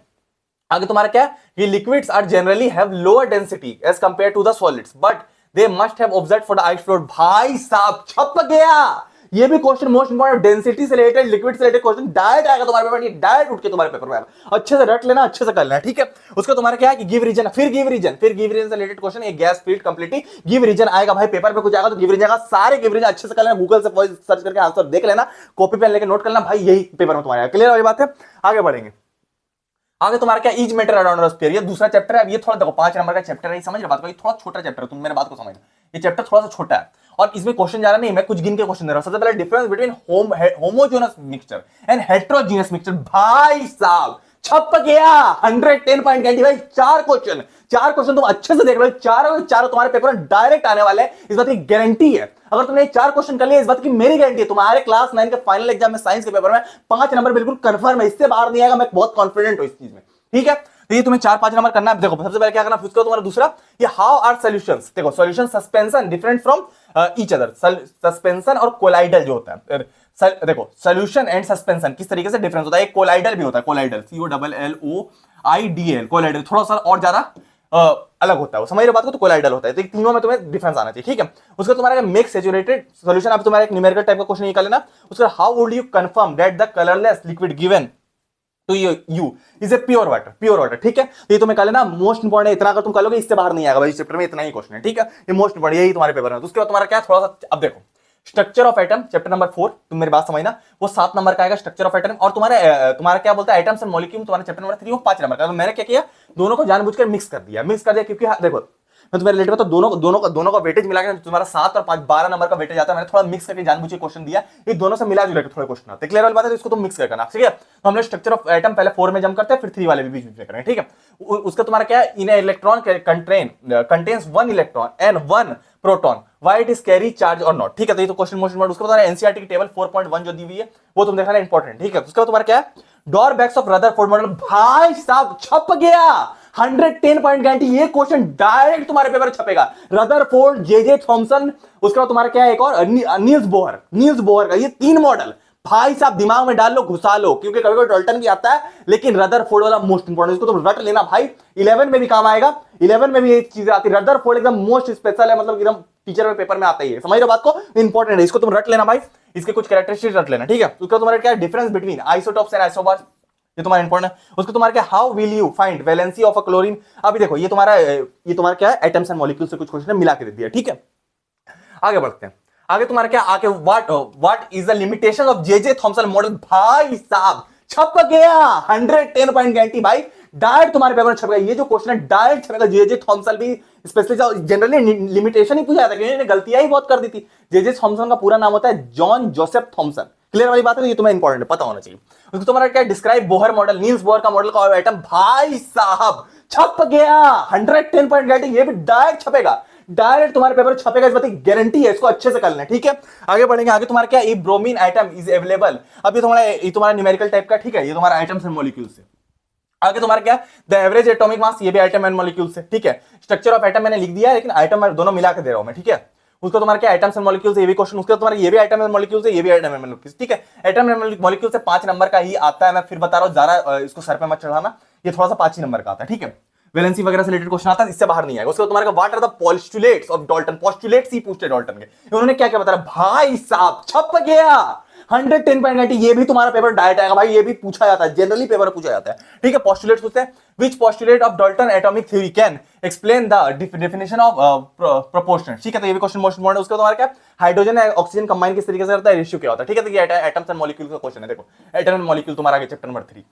आगे तुम्हारा क्या है कि liquids are generally have lower density as compare to the solids but they must have observed for the ice float, भाई साहब छप गया, ये भी क्वेश्चन मोस्ट इंपोर्टेंट, डेंसिटी से रिलेटेड, लिक्विड से रिलेटेड क्वेश्चन डायरेक्ट आएगा तुम्हारे पेपर में, डायरेक्ट उठ के तुम्हारे पेपर में आएगा, अच्छे से रट लेना, अच्छे से कर लेना, ठीक है। उसका तुम्हारा क्या है कि गिव रीजन, फिर गिव रीजन से रिलेटेड क्वेश्चन, एक gas field completely give reason आएगा भाई, पेपर पे कुछ आएगा तो गिव रीजन आएगा, सारे गिव रीजन अच्छे से कर लेना, गूगल से वॉइस सर्च करके आंसर देख लेना, कॉपी पेन लेके नोट करना भाई, यही पेपर में तुम्हारे आएगा, क्लियर वाली बात है। आगे बढ़ेंगे। आगे तुम्हारा क्या, is matter around us sphere, ये दूसरा चैप्टर है। अब ये थोड़ा देखो 5 नंबर का चैप्टर है, समझ रहे बात को, ये थोड़ा छोटा चैप्टर है, तुम मेरे बात को समझना, ये चैप्टर थोड़ा सा छोटा है और इसमें क्वेश्चन जा रहा नहीं, मैं कुछ गिन के क्वेश्चन दे रहा हूं। सबसे पहले difference between homogeneous mixture and heterogeneous mixture, भाई साहब छप गया 110 पॉइंट गारंटी भाई। चार क्वेश्चन तुम अच्छे से देख लो, चारों चारों तुम्हारे पेपर में डायरेक्ट आने वाले हैं, इस बात की गारंटी है। अगर तुमने 4 क्वेश्चन कर लिए, इस बात की मेरी गारंटी है तुम्हारे क्लास 9 के फाइनल एग्जाम में साइंस के पेपर में 5 नंबर बिल्कुल कंफर्म है, इससे बाहर नहीं आएगा, मैं बहुत कॉन्फिडेंट हूं इस चीज में। ठीक है, तो ये तुम्हें 4-5 नंबर करना है। देखो सबसे पहले क्या करना, फिर तुम्हारा दूसरा, ये हाउ आर सॉल्यूशंस, देखो solution suspension different from each other. Suspension और कोलाइडल जो होता है, देखो सॉल्यूशन एंड सस्पेंशन किस तरीके से डिफरेंस होता है। एक कोलाइडल भी होता है, कोलाइडल COLLOIDL, कोलाइडल थोड़ा सा और ज्यादा अलग होता है, वो समझ रहे बात को, तो कोलाइडल होता है। तो तीनों में तुम्हें डिफरेंस आना चाहिए। ठीक है, उसका तुम्हारा मिक्स सैचुरेटेड सॉल्यूशन, अब तुम्हारा एक न्यूमेरिकल टाइप का क्वेश्चन निकाल लेना। उसका how would you confirm that the colourless liquid given to you is a pure water. ठीक है, तो ये तुम्हें कह लेना, मोस्ट इंपॉर्टेंट है, इतना अगर तुम कर लोगे इससे बाहर नहीं आएगा भाई, चैप्टर में इतना ही क्वेश्चन है। ठीक है, ये मोस्ट इंपॉर्टेंट, यही तुम्हारे पेपर में। तो उसके बाद तुम्हारा क्या थोड़ा सा, अब देखो structure of atom chapter number 4, तुम मेरी बात समझना, वो 7 नंबर का आएगा स्ट्रक्चर ऑफ एटम। और तुम्हारा क्या बोलता है, एटम्स एंड मॉलिक्यूल, तुम्हारा चैप्टर नंबर 3 वो 5 नंबर का। तो मैंने क्या किया, दोनों को जानबूझकर मिक्स कर दिया क्योंकि देखो मैं तुम्हें रिलेटेड तो दोनों का वेटेज मिला के तुम्हारा 7 और 5 12 नंबर का वेटेज आता है। मैंने थोड़ा मिक्स करके जानबूझ के क्वेश्चन दिया, ये दोनों से मिला जुला के थोड़े क्वेश्चन आते हैं। क्लियर वाली बात है, तो इसको तुम मिक्स करना। ठीक है, तो हमने स्ट्रक्चर ऑफ एटम पहले 4 में जम करते हैं, फिर 3 वाले भी बीच में करेंगे। ठीक है, उसका तुम्हारा क्या है, in electron contains 1 electron and 1 proton, why it is carry charge or not. ठीक है, तो ये तो क्वेश्चन मोस्ट इंपॉर्टेंट। उसके बाद एनसीईआरटी की टेबल 4.1 जो दी हुई है वो तुम देखना इंपॉर्टेंट। ठीक है, उसके बाद तुम्हारा क्या है, डॉरबैक्स ऑफ रदरफोर्ड मॉडल, भाई साहब छप गया 110 पॉइंट गारंटी। ये क्वेश्चन डायरेक्ट तुम्हारे पेपर में छपेगा, रदरफोर्ड, जे थॉमसन, उसके बाद तुम्हारा क्या है एक और नील्स बोहर का, ये 3 मॉडल भाई साहब दिमाग में डाल लो, घुसा लो, क्योंकि कभी कभी डॉल्टन भी आता है, लेकिन रदरफोर्ड वाला मोस्ट इंपॉर्टेंट, इसको तुम रट लेना भाई, 11 में भी काम आएगा। 11 में भी ये चीजें आती है, रदरफोर्ड एकदम मोस्ट स्पेशल है, मतलब एकदम टीचर में पेपर में आता ही है, समझ रहे बात को, इंपॉर्टेंट है, इसको तुम रट लेना भाई, इसके कुछ कैरेक्टरिस्टिक्स रट लेना। ठीक है, उसका तुम्हारा क्या difference between isotopes and isobars, ये तुम्हारा इंपॉर्टेंट है। उसको तुम्हारा क्या, how will you find valency of a chlorine. अभी देखो ये तुम्हारा क्या है, एटम्स एंड मॉलिक्यूल से कुछ क्वेश्चन मिला के दे दिया। ठीक है, आगे बढ़ते हैं। आगे तुम्हारा क्या, आगे what is the limitation of J Thomson model, भाई साहब छप गया 110 पॉइंट गारंटी भाई, डायरेक्ट तुम्हारे पेपर में छप गया। ये जो क्वेश्चन है डायरेक्ट छपेगा, जे थॉमसन भी स्पेशली जनरली लिमिटेशन ही पूछा जाता है, क्योंकि इन्होंने गलतियां ही बहुत कर दी थी। जे थॉमसन का पूरा नाम होता है जॉन जोसेफ थॉमसन। क्लियर वाली बात है, ये तुम्हें इंपॉर्टेंट पता होना चाहिए। उसको तुम्हारा क्या, describe Bohr model, Niels Bohr का मॉडल का एटम, भाई साहब छप गया 110 पॉइंट गारंटी, ये भी डायरेक्ट छपेगा, डायरेक्ट तुम्हारे पेपर छपेगा, इस बात की गारंटी है, इसको अच्छे से कर लेना। ठीक है, आगे बढ़ेंगे। आगे तुम्हारा क्या, if bromine atom is available, अब ये तुम्हारा न्यूमेरिकल टाइप का। ठीक है, ये तुम्हारा एटम्स एंड मॉलिक्यूल से। आगे तुम्हारा क्या, द एवरेज एटॉमिक मास, ये भी एटम एंड मॉलिक्यूल से। ठीक है, स्ट्रक्चर ऑफ एटम मैंने लिख दिया है, लेकिन आइटम दोनों मिला के दे रहा हूं मैं। ठीक है, उसका तुम्हारा क्या, एटम्स एंड मॉलिक्यूल से, ये भी क्वेश्चन, उसका तुम्हारा ये भी एटम एंड मॉलिक्यूल से, ये भी एटम एंड मॉलिक्यूल। ठीक है, एटम एंड मॉलिक्यूल से 5 नंबर का ही आता है, मैं फिर बता रहा हूं, ज्यादा इसको सर पे मत चढ़ाना, ये थोड़ा सा 5 ही नंबर का आता है। ठीक है, वैलेंसी वगैरह से रिलेटेड क्वेश्चन आता है, इससे बाहर नहीं आएगा। उसके बाद तुम्हारा what are the postulates of Dalton, postulates ही पूछते डॉल्टन के, उन्होंने क्या क्या बताया, भाई साहब छप गया 110 पॉइंट गारंटी, ये भी तुम्हारा पेपर डायरेक्ट आएगा भाई, ये भी पूछा जाता है, जनरली पेपर पूछा जाता है। ठीक है, पोस्टुलेट्स पूछते हैं, which postulate of Dalton atomic theory can explain the definition of proportion. ठीक है, तो ये भी क्वेश्चन मोस्ट इंपॉर्टेंट। उसका तुम्हारा क्या, हाइड्रोजन और ऑक्सीजन कंबाइन किस तरीके से करता है, रेशियो क्या होता है। ठीक है, तो ये एटम्स एंड मॉलिक्यूल का क्वेश्चन है, देखो एटम एंड मॉलिक्यूल तुम्हारा आगे चैप्टर नंबर 3।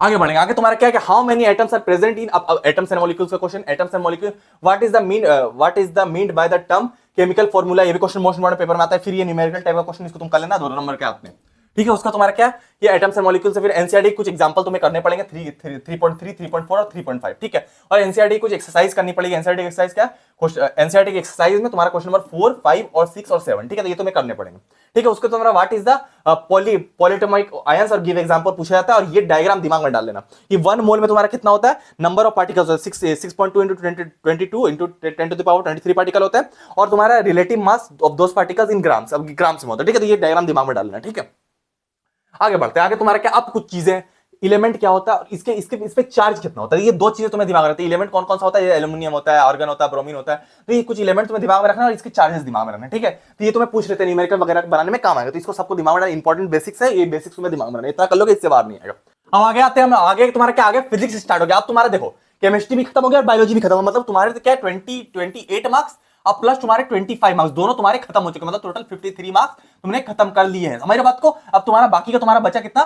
आगे बढ़ेंगे। आगे तुम्हारा क्या है, how many atoms are present in atoms and molecules का क्वेश्चन, atoms and molecule, what is the mean by the term chemical formula, ये भी क्वेश्चन मोस्ट इंपॉर्टेंट पेपर में आता है। फिर ये न्यूमेरिकल टाइप का क्वेश्चन, इसको तुम कर लेना, 2 नंबर के आते हैं। ठीक है, उसका तुम्हारा क्या, ये एटम्स एंड मॉलिक्यूल से फिर एनसीईआरटी कुछ एग्जांपल तुम्हें करने पड़ेंगे, 3.3, 3.4 और 3.5। ठीक है, और एनसीईआरटी कुछ एक्सरसाइज करनी पड़ेगी। एनसीईआरटी एक्सरसाइज क्या, एनसीईआरटी की एक्सरसाइज में तुम्हारा क्वेश्चन नंबर 4, 5 और 6 और 7। ठीक है, तो ये तुम्हें करने पड़ेंगे। ठीक है, उसको तुम्हारा what is the polyatomic ions और गिव एग्जांपल पूछा जाता है, और ये डायग्राम दिमाग में डाल लेना कि 1 मोल में तुम्हारा कितना होता है, number of particles 6.2 into 22 into 10 to the power 23 particle होता है, और तुम्हारा relative mass of those particles in grams, अब ग्राम्स में होता है। ठीक है, तो ये डायग्राम दिमाग में डाल लेना। ठीक है, आगे बढ़ते हैं। आगे तुम्हारा क्या, अब कुछ चीजें, एलिमेंट क्या होता है और इस पे चार्ज कितना होता है, ये 2 चीजें तुम्हें दिमाग में रखती है। एलिमेंट कौन कौन सा होता है, ये एल्यूमिनियम होता है, आर्गन होता है, ब्रोमीन होता है, तो ये कुछ एलिमेंट तुम्हें दिमाग में रखना और इसके चार्जेस दिमाग में रखना। ठीक है, तो ये तुम्हें पूछ लेते हैं, न्यूमेरिकल वगैरह बनाने में काम आएगा, तो इसको सबको दिमाग में रखना, इंपॉर्टेंट बेसिक्स है, ये बेसिक्स तुम्हें दिमाग में रखना, इतना कर लोगे इससे बाहर नहीं आएगा। अब आगे आते हैं हम, आगे तुम्हारा क्या, आगे फिजिक्स स्टार्ट हो गया। अब तुम्हारा देखो केमिस्ट्री भी खत्म हो गया और बायोलॉजी भी खत्म हो, मतलब तुम्हारे क्या 28 मार्क्स अब प्लस तुम्हारे 25 मार्क्स, दोनों तुम्हारे खत्म हो चुके, मतलब टोटल 53 मार्क्स तुमने खत्म कर लिए हैं। हमारी बात को, अब तुम्हारा बाकी का तुम्हारा बचा कितना,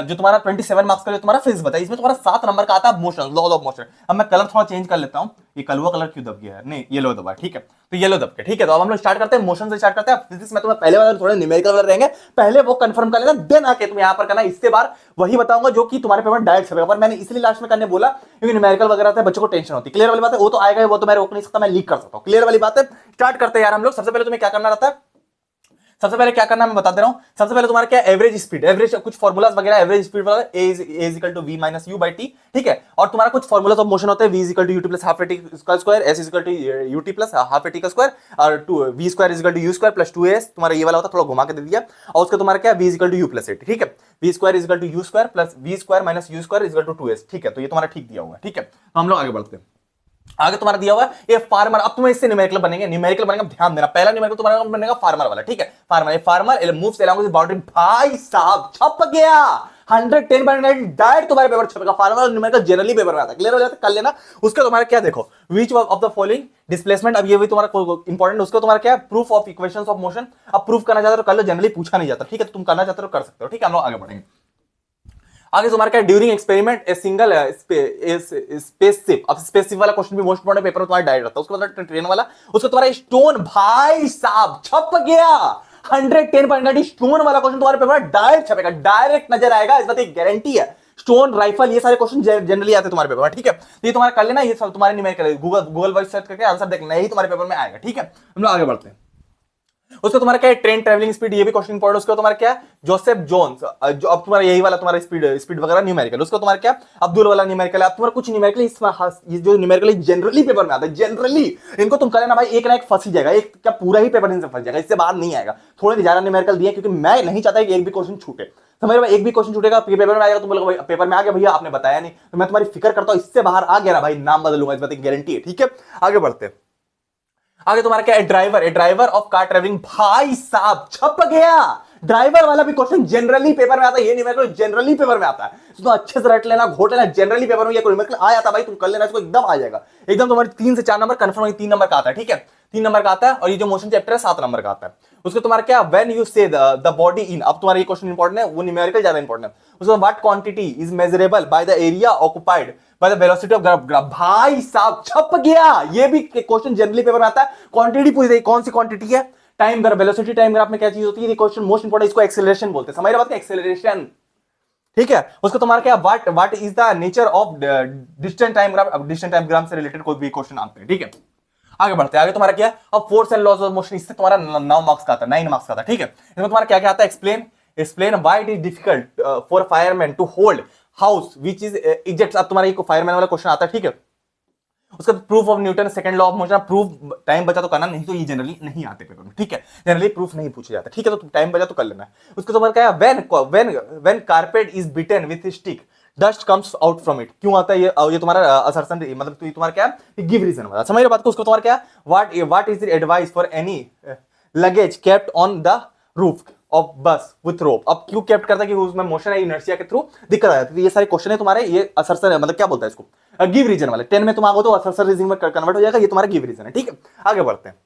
जो तुम्हारा 27 मार्क्स का जो तुम्हारा फिजिक्स बता, इसमें तुम्हारा 7 नंबर का आता है मोशन, लॉज ऑफ मोशन। अब मैं कलर थोड़ा चेंज कर लेता हूं, ये कलवा कलर क्यों दब गया है? नहीं येलो दबा, ठीक है, तो येलो दब के, ठीक है। तो अब हम लोग स्टार्ट करते हैं, मोशन से स्टार्ट करते हैं। फिजिक्स में तुम्हें पहले वाले थोड़े न्यूमेरिकल वाले रहेंगे, पहले वो कंफर्म कर लेना, देन आके तुम यहां पर करना। इसके बाद वही बताऊंगा जो कि तुम्हारे पेपर डायरेक्ट छपेगा, पर मैंने इसलिए लास्ट में करने बोला क्योंकि न्यूमेरिकल वगैरह था, बच्चों को टेंशन होती है। क्लियर वाली बात है, वो तो आएगा, वो तो मैं रोक नहीं सकता, मैं लीक कर सकता हूं। क्लियर वाली बात है, स्टार्ट करते हैं यार हम लोग। सबसे पहले तुम्हें क्या करना रहता है, सबसे पहले क्या करना मैं बता दे रहा हूं। सबसे पहले तुम्हारा क्या एवरेज स्पीड, एवरेज कुछ फॉर्मूलाज वगैरह, एवरेज स्पीड वगैरह a is equal to v minus u by t, ठीक है। और तुम्हारा कुछ फॉर्मूलाज ऑफ मोशन होते हैं, v is equal to u t plus half a t का square, s is equal to u t plus half a t का square, और v square is equal to u square plus 2as, तुम्हारा ये वाला होता है, थोड़ा घुमा के दे दिया। और उसका तुम्हारा क्या v is equal to u plus 8, ठीक है। v square is equal to u square plus v square minus u square is equal to 2s, ठीक है। तो ये तुम्हारा ठीक दिया हुआ है, ठीक है। तो हम लोग आगे बढ़ते हैं। आगे तुम्हारा दिया हुआ है ये फार्मर, अब तुम्हें इससे न्यूमेरिकल बनेंगे, न्यूमेरिकल बनेगा, ध्यान देना। पहला न्यूमेरिकल तुम्हारा बनेगा फार्मर वाला, ठीक है। फार्मर, ये farmer moves along the boundary, भाई साहब छप गया 110.9 डायरेक्ट तुम्हारे पेपर छपेगा। फार्मर न्यूमेरिकल जनरली पेपर में आता है, क्लियर हो जाता है, कर लेना। उसका तुम्हारा क्या देखो, which of the following displacement, अब ये भी तुम्हारा इंपॉर्टेंट, उसका तुम्हारा क्या proof of equations of motion, अब प्रूफ करना चाहते हो कर लो, जनरली पूछा नहीं जाता, ठीक है। तुम करना चाहते हो कर सकते हो, ठीक है। हम लोग आगे बढ़ेंगे। आगे तुम्हारा क्या, during experiment a single spaceship, अब स्पेसशिप वाला क्वेश्चन भी मोस्ट इंपोर्टेंट पेपर में तुम्हारा डायरेक्ट रहता है। उसके बाद ट्रेन वाला, उसका तुम्हारा स्टोन, भाई साहब छप गया 110.9 स्टोन वाला क्वेश्चन तुम्हारे पेपर में डायरेक्ट छपेगा, डायरेक्ट नजर आएगा, इस बात की गारंटी है। स्टोन, राइफल, ये सारे क्वेश्चन जनरली आते हैं तुम्हारे पेपर में, ठीक है। तो ये तुम्हारा कर लेना, ये सब तुम्हारे न्यूमेरिकल, गूगल वॉइस सर्च करके आंसर देखना, यही तुम्हारे पेपर में आएगा, ठीक है। हम लोग आगे बढ़ते हैं। उसका तुम्हारा क्या है, ट्रेन ट्रैवलिंग स्पीड, ये भी क्वेश्चन इंपॉर्टेंट। उसका तुम्हारा क्या है, जोसेफ जोन्स, जो अब तुम्हारा यही वाला तुम्हारा स्पीड वगैरह न्यूमेरिकल। उसका तुम्हारा क्या, अब्दुल वाला न्यूमेरिकल है। अब तुम्हारा कुछ न्यूमेरिकल ये जो न्यूमेरिकल जनरली पेपर में आता है, जनरली इनको तुम कर लेना भाई, एक ना एक फंस ही जाएगा, एक क्या पूरा ही पेपर इनसे फंस जाएगा, इससे बाहर नहीं आएगा। थोड़े ज्यादा न्यूमेरिकल दिए क्योंकि मैं नहीं चाहता कि एक भी क्वेश्चन छूटे, समझ रहे, एक भी क्वेश्चन छूटेगा पेपर में आएगा, तुम लोग पेपर में आ गया भैया आपने बताया नहीं, तो मैं तुम्हारी फिक्र करता हूं, इससे बाहर आ गया ना भाई नाम बदलूंगा, इस बात की गारंटी है, ठीक है। आगे बढ़ते हैं। आगे तुम्हारा क्या है, ड्राइवर ऑफ कार ट्रैवलिंग, भाई साहब छप गया। ड्राइवर वाला भी क्वेश्चन जनरली पेपर में आता है, ये न्यूमेरिकल जनरली पेपर में आता है, तो अच्छे से रट लेना, घोट लेना, जनरली पेपर में ये न्यूमेरिकल आ जाता है भाई, तुम कर लेना इसको, एकदम आ जाएगा, एकदम तुम्हारे 3 से 4 नंबर कंफर्म, 3 नंबर का आता है, ठीक है, 3 नंबर का आता है। और ये जो मोशन चैप्टर है 7 नंबर का आता है। उसको तुम्हारा क्या, व्हेन यू से द बॉडी इन, अब तुम्हारा ये क्वेश्चन इंपॉर्टेंट है, वो न्यूमेरिकल ज्यादा इंपॉर्टेंट है। उसको what quantity is measurable by the area occupied by the velocity of graph, भाई साहब छप गया, ये भी क्वेश्चन जनरली पेपर में आता है। क्वांटिटी पूछ रही, कौन सी क्वांटिटी है, time graph, velocity time graph में क्या चीज होती है, ये क्वेश्चन मोस्ट इंपोर्टेंट, इसको एक्सेलरेशन बोलते हैं, समझ रहे बात, एक्सेलरेशन, ठीक है। उसको तुम्हारा क्या, what is the nature of distance time graph, अब डिस्टेंस टाइम ग्राफ से रिलेटेड कोई भी क्वेश्चन आते हैं, ठीक है। आगे बढ़ते हैं। आगे तुम्हारा क्या है, अब force and laws of motion, इससे तुम्हारा 9 मार्क्स का आता है, 9 मार्क्स का आता है, ठीक है। इसमें तुम्हारा क्या क्या आता है, explain why it is difficult for fireman to hold house which is ejects, अब तुम्हारा ये फायरमैन वाला क्वेश्चन आता है, ठीक है। उसका proof of Newton second law of motion, proof time बचा तो करना, नहीं तो ये जनरली नहीं आते पेपर में, ठीक है, जनरली प्रूफ नहीं पूछे जाते, ठीक है। तो टाइम बचा तो कर लेना है। उसके तुम्हारा क्या है, when carpet is beaten with stick dust comes out from it, क्यों आता है ये तुम्हारा असर्शन, मतलब तो तुम्हारा क्या है, गिव रीजन वाला, समझ रहे बात को। उसको तुम्हारा क्या, what is the advice for any luggage kept on the roof of बस विथ रोप, अब क्यों केप्ट करता है, कि उसमें मोशन है इनर्शिया के थ्रू दिक्कत आ जाती है। ये सारे क्वेश्चन है तुम्हारे, ये असर्शन मतलब क्या बोलता है इसको, गिव रीजन वाले, 10 में तुम आगो तो असर्शन रीजन में कन्वर्ट हो जाएगा, ये तुम्हारा गिव रीजन है, ठीक है। आगे बढ़ते हैं।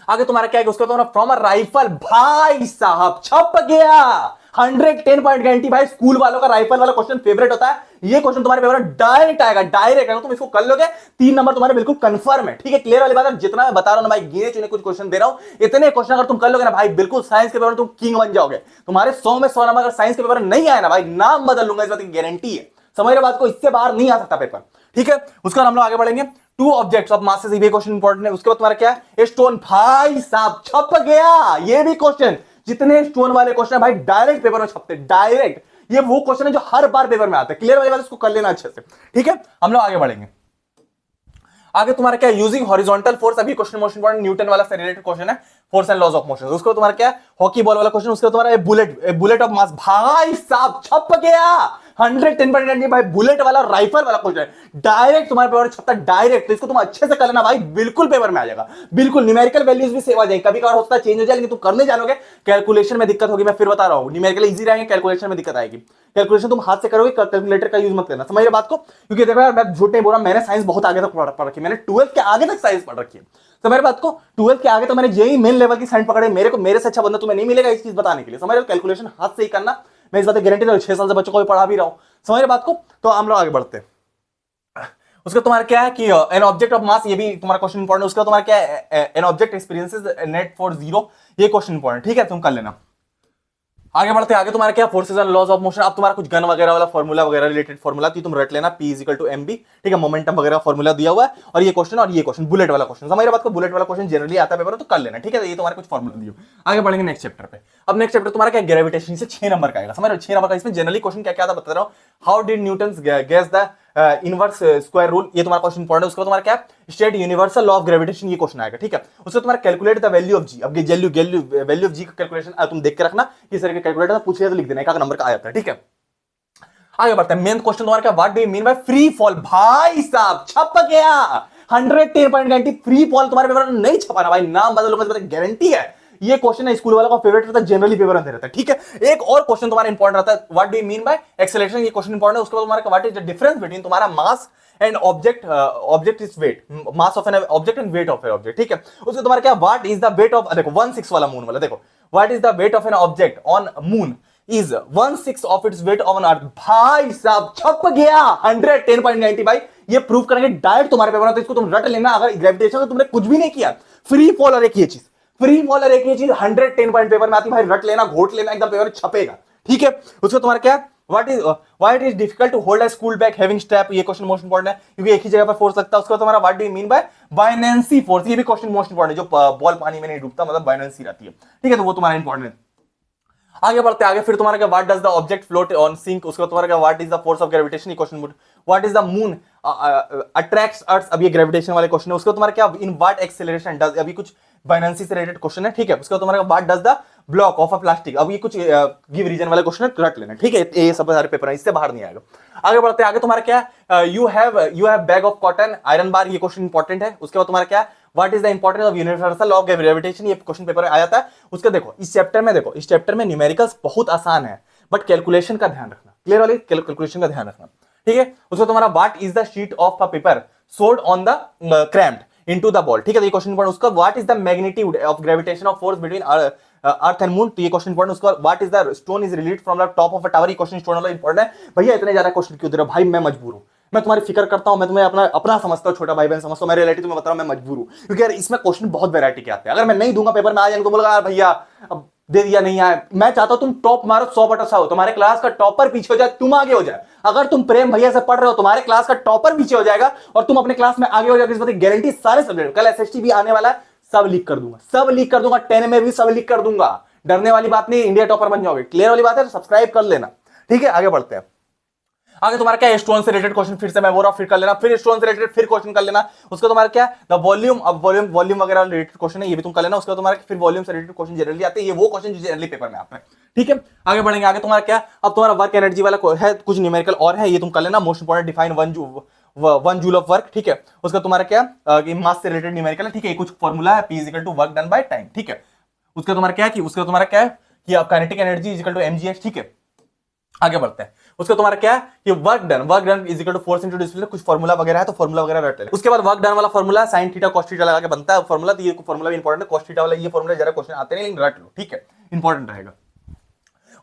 आगे तुम्हारा क्या है, उसका तुम्हारा फ्रॉम अ राइफल, भाई साहब छप गया 110 पॉइंट गारंटी, भाई स्कूल वालों का राइफल वाला क्वेश्चन फेवरेट होता है, ये क्वेश्चन तुम्हारे पेपर में डायरेक्ट आएगा, डायरेक्ट आएगा, तुम इसको कर लोगे 3 नंबर तुम्हारे बिल्कुल कंफर्म है, ठीक है। क्लियर वाली बात है, जितना मैं बता रहा हूं ना भाई, गिने चुने कुछ क्वेश्चन दे रहा हूं, इतने क्वेश्चन अगर तुम कर लोगे ना भाई, बिल्कुल साइंस के पेपर में तुम किंग बन जाओगे, तुम्हारे 100 में 100 नंबर अगर साइंस के पेपर नहीं आए ना भाई, नाम बदल लूंगा, इस बात की गारंटी है, समझ रहे बात को, इससे बाहर नहीं आ सकता पेपर, ठीक है। उसका हम लोग आगे बढ़ेंगे। 2 ऑब्जेक्ट्स ऑफ मासेस, ये क्वेश्चन इंपॉर्टेंट है। उसके बाद तुम्हारा क्या है, स्टोन, भाई साहब छप गया, ये भी क्वेश्चन, जितने स्टोन वाले क्वेश्चन है भाई डायरेक्ट पेपर में छपते, डायरेक्ट, ये वो क्वेश्चन है जो हर बार पेपर में आता है, क्लियर वाली बात, इसको कर लेना अच्छे से, ठीक है। हम लोग आगे बढ़ेंगे। आगे तुम्हारा क्या, यूजिंग हॉरिजॉन्टल फोर्स, अभी क्वेश्चन मोस्ट इंपॉर्टेंट, न्यूटन वाला से रिलेटेड क्वेश्चन है, force and laws of motion. उसको तुम्हारा क्या, हॉकी बॉल वाला क्वेश्चन, उसका तुम्हारा बुलेट ऑफ मास, भाई साहब छप गया 110 भाई, बुलेट वाला राइफल वाला क्वेश्चन है, डायरेक्ट तुम्हारे पेपर में छपता डायरेक्ट, तो इसको तुम अच्छे से कर लेना भाई, बिल्कुल पेपर में आ जाएगा, बिल्कुल न्यूमेरिकल वैल्यूज भी सेव आ जाएगी, कभी कभार होता है चेंज हो जाए, लेकिन तुम करने जानोगे, कैलकुलेशन में दिक्कत होगी, मैं फिर बता रहा हूं, न्यूमेरिकल इजी रहेंगे, कैलकुलेशन में दिक्कत आएगी, कैलकुलेशन तुम हाथ से करोगे, कैलकुलेटर का यूज मत करना, समझ रहे बात को, क्योंकि देखो यार मैं झूठ नहीं बोल रहा, मैंने साइंस बहुत आगे तक पढ़ रखी है, मैंने 12th के आगे तक साइंस पढ़ रखी है, समझ रहे बात को, 12th के आगे तो मैंने जेई मेन लेवल की साइंस पकड़े, मेरे से अच्छा बंदा तुम्हें नहीं मिलेगा इस चीज बताने के लिए, समझ रहे, कैलकुलेशन हाथ से ही करना, मैं इस बात की गारंटी दे रहा हूं, 6 साल से बच्चों को भी पढ़ा भी रहा हूं, समझ रहे बात को। तो हम लोग आगे बढ़ते हैं। उसका तुम्हारा क्या है कि एन ऑब्जेक्ट ऑफ मास, ये भी तुम्हारा क्वेश्चन इंपॉर्टेंट। उसका तुम्हारा क्या है, an object experiences net for zero, ये क्वेश्चन इंपॉर्टेंट, ठीक है, तुम कर लेना। आगे बढ़ते आगे तुम्हारा क्या, forces and laws of motion. अब तुम्हारा कुछ गन वगैरह वाला फॉर्मूला वगैरह रिलेटेड फॉर्मूला तुम रट लेना, P is equal to mb, ठीक है, मोमेंटम वगैरह फॉर्मूला दिया हुआ है। और ये क्वेश्चन बुलेट वाला क्वेश्चन, हमारी बात को बुलेट वाला क्वेश्चन जनरली आता है पेपर में, तो कर लेना, ठीक है। ये तुम्हारे कुछ फॉर्मूला दिए। आगे बढ़ेंगे नेक्स्ट चैप्टर पे। अब नेक्स्ट चैप्टर तुम्हारा क्या, ग्रेविटेशन से 6 नंबर का आएगा, समझ रहे हो, 6 नंबर का। इसमें जनरली क्वेश्चन क्या क्या था बता रहा हूँ। How did Newton guess the inverse square rule, ये तुम्हारा क्वेश्चन इंपॉर्टेंट है। उसका तुम्हारा क्या, state universal law of gravitation, ये क्वेश्चन आएगा, ठीक है। उससे तुम्हारा calculate the value of g. अब ये वैल्यू ऑफ जी का कैलकुलेशन तुम देख के रखना, किस तरह के कैलकुलेटर पूछे तो लिख देना, एक नंबर का आ जाता है, ठीक है। आगे बढ़ते हैं, मेन क्वेश्चन तुम्हारा क्या, what do you mean by free fall. भाई साहब छप गया, 110.90 फ्री फॉल तुम्हारे पेपर में नहीं छपाना भाई, नाम बदलो, गारंटी है। ये क्वेश्चन है स्कूल वालों का फेवरेट रहता है, जनरली पेपर में रहता है, ठीक है। एक और क्वेश्चन तुम्हारा इंपॉर्टेंट रहता है, what do you mean by acceleration, ये क्वेश्चन इंपॉर्टेंट है। उसके बाद तुम्हारा what is the difference between तुम्हारा mass and object is weight, mass of an object and weight of an object, ठीक है। उसके तुम्हारा क्या, what is the weight of, देखो 1/6 वाला मून वाला, देखो what is the weight of an object on moon is 1/6 of its weight on earth. भाई साहब छप गया, 110.90 भाई, ये प्रूव करेंगे डायरेक्ट तुम्हारे पेपर में, तो इसको तुम रट लेना। अगर ग्रेविटेशन तो तुमने कुछ भी नहीं किया, फ्री फॉल और एक ये चीज, फ्री फॉल और एक ये चीज 110 पॉइंट पेपर में आती भाई, रट लेना, घोट लेना, एकदम पेपर छपेगा, ठीक है। उसको तुम्हारा क्या, what is difficult to hold a school bag having strap, ये क्वेश्चन मोस्ट इंपॉर्टेंट है, क्योंकि एक ही जगह पर फोर्स लगता है। उसका तुम्हारा what do you mean by buoyancy force, ये भी क्वेश्चन मोस्ट इंपॉर्टेंट है, जो बॉल पानी में नहीं डूबता, मतलब बायनेंसी रहती है, ठीक है, तो वो तुम्हारा इंपॉर्टेंट है। आगे बढ़ते आगे, फिर तुम्हारा क्या, what does the object float on sink, उसका तुम्हारा क्या, what is the force of gravitation, question, what is the moon attracts earth, अब ये ग्रेविटेशन वाले क्वेश्चन है। उसका तुम्हारा क्या, इन व्हाट एक्सेलरेशन डज, अभी कुछ बायनेंसी से रिलेटेड क्वेश्चन है, ठीक है। उसका तुम्हारा what does the block of a plastic, अब ये कुछ गिव रीजन वाले क्वेश्चन है, रट लेना, ठीक है। ये सब सारे पेपर है, इससे बाहर नहीं आएगा। आगे बढ़ते आगे तुम्हारा क्या, you have bag of cotton iron bar, ये क्वेश्चन इंपॉर्टेंट है। उसके बाद तुम्हारा क्या, what is the importance of universal law of gravitation, ये क्वेश्चन पेपर में आ जाता है। उसका देखो इस चैप्टर में, देखो इस चैप्टर में न्यूमेरिकल्स बहुत आसान है, बट कैलकुलेशन का ध्यान रखना, क्लियर वाली कैलकुलेशन का ध्यान रखना, ठीक है। उसका तुम्हारा what is the sheet of a paper sold on the cramped into the ball, ठीक है, ये क्वेश्चन इंपॉर्टेंट। उसका what is the magnitude of gravitation of force between earth and moon, तो ये क्वेश्चन इंपॉर्टेंट। उसका what is the stone is released from the top of a tower, ये question stone वाला important है। भैया इतने ज्यादा क्वेश्चन क्यों दे रहे हो भाई, मैं मजबूर हूं, मैं तुम्हारी फिक्र करता हूं, मैं तुम्हें अपना समझता हूं, छोटा भाई बहन समझता हूं, मैं रियलिटी तुम्हें बता रहा हूं, मैं मजबूर हूं, क्योंकि यार इसमें क्वेश्चन बहुत वैरायटी के आते हैं। अगर मैं नहीं दूंगा पेपर में आ जाएंगे तो बोलेगा यार भैया अब दे दिया नहीं आया। मैं चाहता हूं तुम टॉप मारो, 100/100 हो, तुम्हारे क्लास का टॉपर पीछे हो जाए, तुम आगे हो जाए। अगर तुम प्रेम भैया से पढ़ रहे हो, तुम्हारे क्लास का टॉपर पीछे हो जाएगा और तुम अपने क्लास में आगे हो जाएगा, इस बात की गारंटी सारे सब्जेक्ट। कल एसएसटी भी आने वाला है, सब लीक कर दूंगा, सब लीक कर दूंगा, 10 में भी सब लीक कर दूंगा, डरने वाली बात नहीं, इंडिया टॉपर बन जाओगे, क्लियर वाली बात है, तो सब्सक्राइब कर लेना, ठीक है। आगे बढ़ते हैं आगे, तुम्हारा क्या, स्टोन से रिलेटेड क्वेश्चन फिर से मैं बोल रहा हूं, फिर कर लेना, फिर स्टोन से रिलेटेड फिर क्वेश्चन कर लेना। उसका तुम्हारा क्या, द वॉल्यूम, अब वॉल्यूम वगैरह रिलेटेड क्वेश्चन है, ये भी तुम कर लेना। उसका तुम्हारा फिर वॉल्यूम से रिलेटेड क्वेश्चन जनरली आते हैं, ये वो क्वेश्चन जो जनरली पेपर में आता है, ठीक है। आगे बढ़ेंगे आगे तुम्हारा क्या, अब तुम्हारा वर्क एनर्जी वाला है, कुछ न्यूमेरिकल और है, ये तुम कर लेना। Most important, define 1 joule of work, ठीक है। उसका तुम्हारा क्या, मास से रिलेटेड न्यूमेरिकल है, ठीक है, कुछ फॉर्मूला है, P equal to work done by time, ठीक है। उसका तुम्हारा क्या, कि उसका तुम्हारा क्या है कि kinetic energy equal to mgh, ठीक है। आगे बढ़ते हैं, उसका तुम्हारा क्या है कि work done is equal to force into displacement, कुछ फॉर्मूला वगैरह है, तो फॉर्मूला वगैरह रट लेना। उसके बाद वर्क डन वाला formula sine theta cos theta लगा के बनता है फॉर्मूला, तो ये फॉर्मूला भी इंपॉर्टेंट है, कॉस थीटा वाला ये फॉर्मूला जरा क्वेश्चन आते नहीं, लेकिन रट लो, ठीक है, इंपॉर्टेंट रहेगा।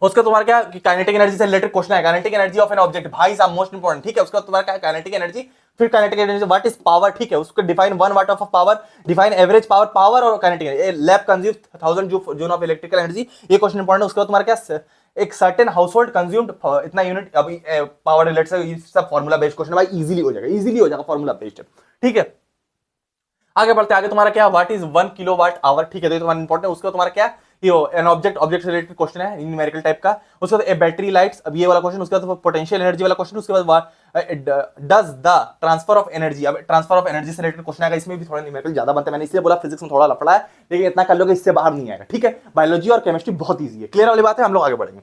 उसका तुम्हारा क्या कि काइनेटिक एनर्जी से रिलेटेड क्वेश्चन है, kinetic energy of an object, भाई साहब मोस्ट इंपॉर्टेंट, ठीक है। उसका तुम्हारा क्या, काइनेटिक एनर्जी, फिर kinetic energy what is power, ठीक है। उसको define 1 watt of power, define average power, power और kinetic energy, lab consume 1000 joule of electrical energy, ये क्वेश्चन इंपॉर्टेंट है। उसके बाद तुम्हारा क्या, एक सर्टेन हाउसहोल्ड कंज्यूम्ड इतना यूनिट, अभी पावर रिलेटेड से ये सब फॉर्मूला बेस्ड क्वेश्चन है भाई, इजीली हो जाएगा, फॉर्मूला बेस्ड है, ठीक है। आगे बढ़ते आगे तुम्हारा क्या, व्हाट इज 1 किलोवाट आवर, ठीक है, तो तुम्हारा इंपॉर्टेंट है। उसका तुम्हारा क्या, एन ऑब्जेक्ट से रिलेटेड क्वेश्चन है, न्यूमेरिकल टाइप का। उसके बाद बैटरी लाइट्स, अब ये वाला क्वेश्चन। उसके बाद पोटेंशियल एनर्जी वाला क्वेश्चन। उसके बाद does the transfer of energy, अब ट्रांसफर ऑफ एनर्जी से रिलेटेड क्वेश्चन आएगा, इसमें भी थोड़ा न्यूमेरिकल ज्यादा बनता है, मैंने इसलिए बोला फिजिक्स में थोड़ा लफड़ा है, लेकिन इतना कर लोगे इससे बाहर नहीं आएगा, ठीक है। बायोलॉजी और केमिस्ट्री बहुत ईजी है, क्लियर वाली बात है, हम लोग आगे बढ़ेंगे।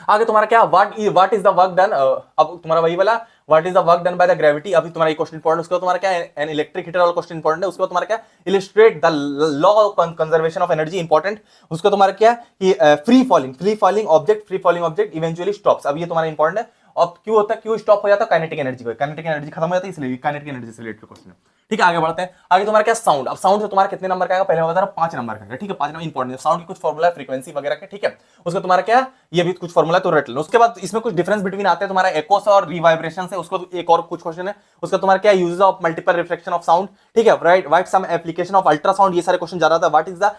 आगे तुम्हारा क्या, what is the work done, अब तुम्हारा वही वाला what is the work done by the gravity, अभी तुम्हारा ये क्वेश्चन इंपॉर्टेंट। उसका तुम्हारा क्या, एन इलेक्ट्रिक हीटर वाला क्वेश्चन इंपॉर्टेंट है। उसका तुम्हारा क्या, illustrate the law of conservation of energy, important. उसका तुम्हारा क्या कि free falling object eventually stops, अब ये तुम्हारा इंपॉर्टेंट है। अब क्यों होता है, क्यों स्टॉप हो जाता है, काइनेटिक एनर्जी खत्म हो जाती है, इसलिए काइनेटिक एनर्जी से रिलेटेड क्वेश्चन है, ठीक है, आगे बढ़ते हैं। आगे तुम्हारा क्या साउंड, अब साउंड से तुम्हारा कितने नंबर का आएगा, पहले बता रहा हूं 5 नंबर का, ठीक है, 5 नंबर इंपॉर्टेंट। साउंड की कुछ फॉर्मूला है, फ्रीक्वेंसी वगैरह के, ठीक है, उसका तुम्हारा क्या, ये भी कुछ फॉर्मूला तो रट लो। उसके बाद इसमें कुछ डिफरेंस बिटवीन आते हैं तुम्हारा एको से और रिवाइब्रेशन से, उसको एक और कुछ क्वेश्चन है उसका तुम्हारा क्या, uses of multiple reflection of sound, ठीक है, right, what some application of ultrasound, ये सारे क्वेश्चन जा रहा था। व्हाट इज द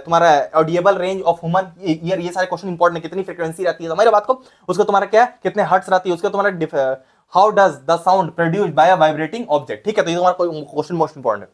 तुम्हारा audible range of human ear, ये सारे क्वेश्चन इंपॉर्टेंट है, कितनी फ्रीक्वेंसी रहती है हमारी बात को, उसका तुम्हारा क्या, कितने हर्ट्ज रहती है, उसका तुम्हारा how does the sound produced by a vibrating object, ठीक है, तो ये तुम्हारा क्वेश्चन मोस्ट इंपॉर्टेंट है।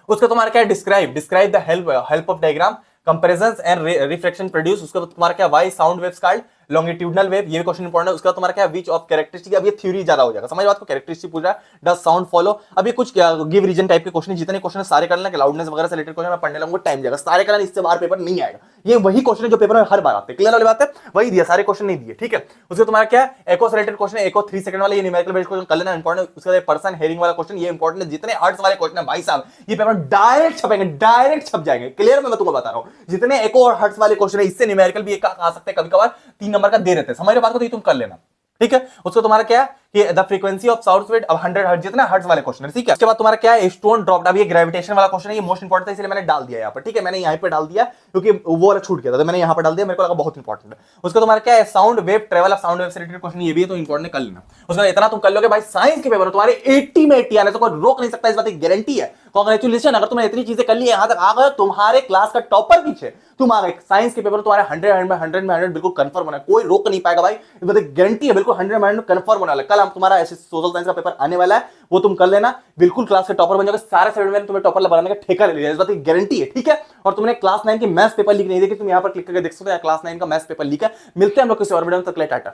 उसका तुम्हारा क्या, describe the help of diagram comparisons and reflection produce, उसका तुम्हारा क्या, why sound waves called longitudinal wave, ये भी क्वेश्चन इंपॉर्टेंट है। उसका तुम्हारा क्या, विच ऑफ कैरेक्टरिस्टिक, अब ये थ्योरी ज्यादा हो जाएगा, समझ बात को, कैरेक्टरिस्टिक पूछ रहा है, डज साउंड फॉलो, अब ये कुछ गिव रीजन टाइप के क्वेश्चन, जितने क्वेश्चन सारे कर लेना, लाउडनेस वगैरह से रिलेटेड क्वेश्चन मैं पढ़ने लगूंगा, टाइम जाएगा, सारे करना, इससे बाहर पेपर नहीं आएगा, ये वही क्वेश्चन है जो पेपर में हर बार आते हैं, क्लियर वाली बात है, वही दिया, सारे क्वेश्चन नहीं दिए, ठीक है। उसके तुम्हारा क्या, एको से रिलेटेड क्वेश्चन, एको 3 सेकंड वाला, ये न्यूमेरिकल बेस्ड क्वेश्चन कर लेना, इंपॉर्टेंट। उसके बाद पर्सन हेयरिंग वाला क्वेश्चन, ये इंपॉर्टेंट है, जितने हर्ट्ज वाले क्वेश्चन है भाई साहब, ये पेपर डायरेक्ट छपेंगे, डायरेक्ट छप जाएंगे, क्लियर मैं तुमको बता रहा हूं, जितने एको और हर्ट्ज वाले क्वेश्चन है, इससे न्यूमेरिकल भी एक आ सकते हैं, कभी कभार 3 नंबर का दे देते हैं, समझ रहे बात को, तो ये तुम कर लेना, ठीक है। उसको तुम्हारा क्या है कि the frequency of sound wave, अब 100 हर्ट्ज, जितना हर्ट्ज वाले क्वेश्चन है, ठीक है। उसके बाद तुम्हारा क्या है, स्टोन ड्रॉप्ड, अब ये ग्रेविटेशन वाला क्वेश्चन है, ये मोस्ट इंपॉर्टेंट है, इसलिए मैंने डाल दिया यहाँ पर, ठीक है, मैंने यहाँ पे डाल दिया क्योंकि वो वाला छूट गया था, तो मैंने यहाँ पर डाल दिया, मेरे को लगा बहुत इंपॉर्टेंट है। उसका तुम्हारा क्या है, sound wave travel of sound wave से रिलेटेड क्वेश्चन, ये भी तो इंपॉर्टेंट कर लेना। उसका इतना तुम कर लोगे भाई, साइंस के पेपर तुम्हारे 80 में 80 आने से कोई रोक नहीं सकता, इस बात की गारंटी है। कांग्रेचुलेशन, अगर तुमने इतनी चीजें कर ली, यहां तक आ गए, तुम्हारे क्लास का टॉपर पीछे, तुम आ गए, साइंस के पेपर तुम्हारे 100 बिल्कुल कंफर्म होना है, कोई रोक नहीं पाएगा भाई, इस बात की गारंटी है, बिल्कुल 100 कंफर्म होने वाला है। कल हम तुम्हारा ऐसे सोशल साइंस का पेपर आने वाला है, वो तुम कर लेना, बिल्कुल क्लास के टॉपर बन जाओगे, सारे सब्जेक्ट में तुम्हें टॉपर बनाने का ठेका ले लिया, इस बात की गारंटी है, ठीक है। और तुमने क्लास 9 की मैथ्स पेपर लीक नहीं देखी, तुम यहां पर क्लिक करके देख सकते हो, क्लास 9 का मैथ्स पेपर लीक है। मिलते हैं हम लोग किसी और वीडियो में, तक के लिए टाटा।